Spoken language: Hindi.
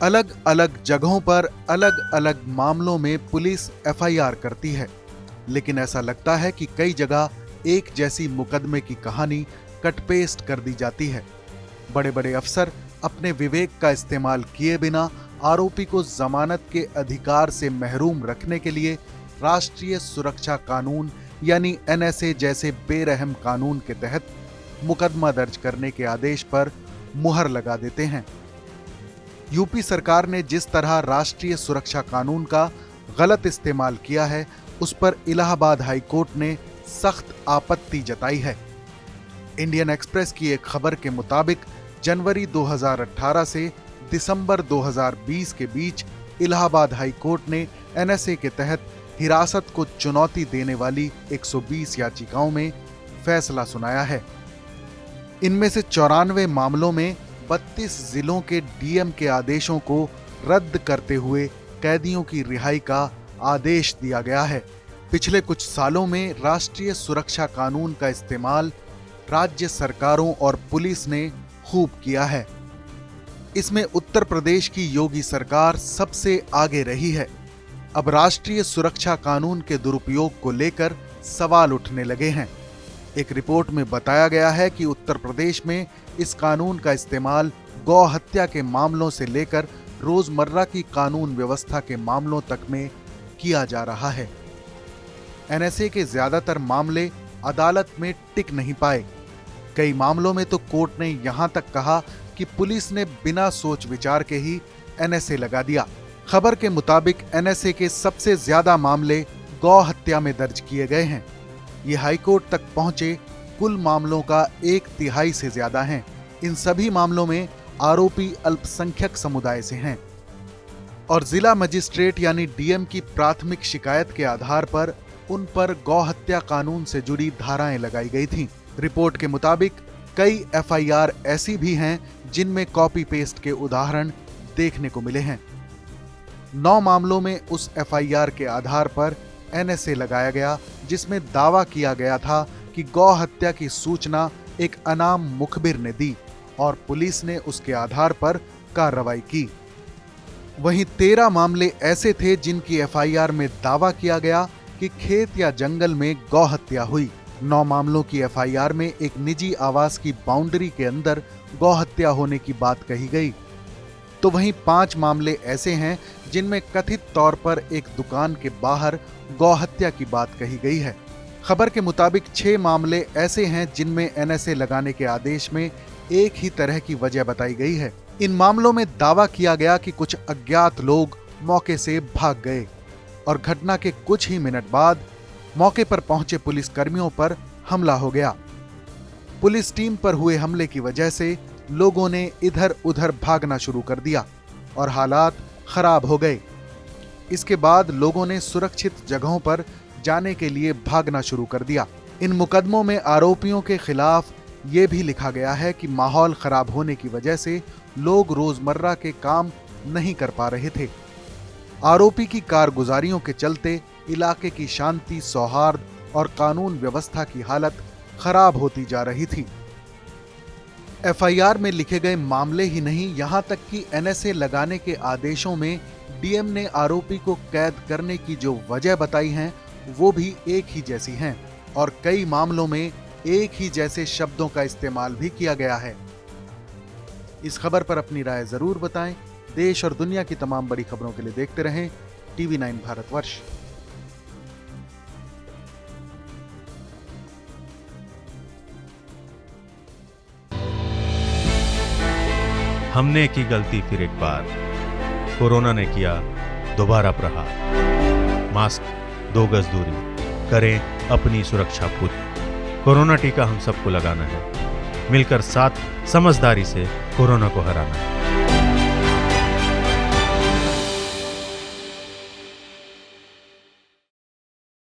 अलग अलग जगहों पर अलग अलग मामलों में पुलिस एफआईआर करती है, लेकिन ऐसा लगता है कि कई जगह एक जैसी मुकदमे की कहानी कट पेस्ट कर दी जाती है। बड़े बड़े अफसर अपने विवेक का इस्तेमाल किए बिना आरोपी को जमानत के अधिकार से महरूम रखने के लिए राष्ट्रीय सुरक्षा कानून यानी एनएसए जैसे बेरहम कानून के तहत मुकदमा दर्ज करने के आदेश पर मुहर लगा देते हैं। यूपी सरकार ने जिस तरह राष्ट्रीय सुरक्षा कानून का गलत इस्तेमाल किया है, उस पर इलाहाबाद हाई कोर्ट ने सख्त आपत्ति जताई है। इंडियन एक्सप्रेस की एक खबर के मुताबिक जनवरी 2018 से दिसंबर 2020 के बीच इलाहाबाद हाई कोर्ट ने एनएसए के तहत हिरासत को चुनौती देने वाली 120 याचिकाओं में फैसला सुनाया है। इनमें से 94 मामलों में 32 जिलों के डीएम के आदेशों को रद्द करते हुए कैदियों की रिहाई का आदेश दिया गया है। पिछले कुछ सालों में राष्ट्रीय सुरक्षा कानून का इस्तेमाल राज्य सरकारों और पुलिस ने खूब किया है। इसमें उत्तर प्रदेश की योगी सरकार सबसे आगे रही है। अब राष्ट्रीय सुरक्षा कानून के दुरुपयोग को लेकर सवाल उठने लगे हैं। एक रिपोर्ट में बताया गया है कि उत्तर प्रदेश में इस कानून का इस्तेमाल गौ हत्या के मामलों से लेकर रोजमर्रा की कानून व्यवस्था के मामलों तक में किया जा रहा है। एनएसए के ज्यादातर मामले अदालत में टिक नहीं पाए। कई मामलों में तो कोर्ट ने यहां तक कहा कि पुलिस ने बिना सोच विचार के ही एनएसए लगा दिया। खबर के मुताबिक एनएसए के सबसे ज्यादा मामले गौ हत्या में दर्ज किए गए हैं। ये हाईकोर्ट तक पहुंचे कुल मामलों का 1/3 से ज्यादा हैं। इन सभी मामलों में आरोपी अल्पसंख्यक समुदाय से हैं और जिला मजिस्ट्रेट यानी डीएम की प्राथमिक शिकायत के आधार पर उन पर गौ हत्या कानून से जुड़ी धाराएं लगाई गई थीं। रिपोर्ट के मुताबिक कई एफआईआर ऐसी भी हैं जिनमें कॉपी पेस्ट के उदाहरण देखने को मिले हैं। 9 मामलों में उस एफआईआर के आधार पर एनएसए लगाया गया जिसमें दावा किया गया था कि गौ हत्या की सूचना एक अनाम मुखबिर ने दी और पुलिस ने उसके आधार पर कार्रवाई की। वहीं 13 मामले ऐसे थे जिनकी एफआईआर में दावा किया गया कि खेत या जंगल में गौ हत्या हुई। 9 मामलों की एफआईआर में एक निजी आवास की बाउंड्री के अंदर गौ हत्या होने की बात कही गई। तो वहीं 5 मामले ऐसे हैं जिनमें कथित तौर पर एक दुकान के बाहर गौ हत्या की बात कही गई है। खबर के मुताबिक 6 मामले ऐसे हैं जिनमें एनएसए लगाने के आदेश में एक ही तरह की वजह बताई गई है। इन मामलों में दावा किया गया कि कुछ अज्ञात लोग मौके से भाग गए और घटना के कुछ ही मिनट बाद मौके पर पहुंचे पुलिस कर्मियों पर हमला हो गया। पुलिस टीम पर हुए हमले की वजह से लोगों ने इधर उधर भागना शुरू कर दिया और हालात खराब हो गए। इसके बाद लोगों ने सुरक्षित जगहों पर जाने के लिए भागना शुरू कर दिया। इन मुकदमों में आरोपियों के खिलाफ ये भी लिखा गया है कि माहौल खराब होने की वजह से लोग रोजमर्रा के काम नहीं कर पा रहे थे। आरोपी की कारगुजारियों के चलते इलाके की शांति, सौहार्द और कानून व्यवस्था की हालत खराब होती जा रही थी। एफआईआर में लिखे गए मामले ही नहीं, यहां तक कि एनएसए लगाने के आदेशों में डीएम ने आरोपी को कैद करने की जो वजह बताई हैं, वो भी एक ही जैसी हैं और कई मामलों में एक ही जैसे शब्दों का इस्तेमाल भी किया गया है। इस खबर पर अपनी राय जरूर बताएं। देश और दुनिया की तमाम बड़ी खबरों के लिए देखते रहें TV9 भारतवर्ष। हमने की गलती फिर एक बार, कोरोना ने किया दोबारा प्रहार। मास्क, 2 गज दूरी, करें अपनी सुरक्षा खुद। कोरोना टीका हम सबको लगाना है, मिलकर साथ समझदारी से कोरोना को हराना है।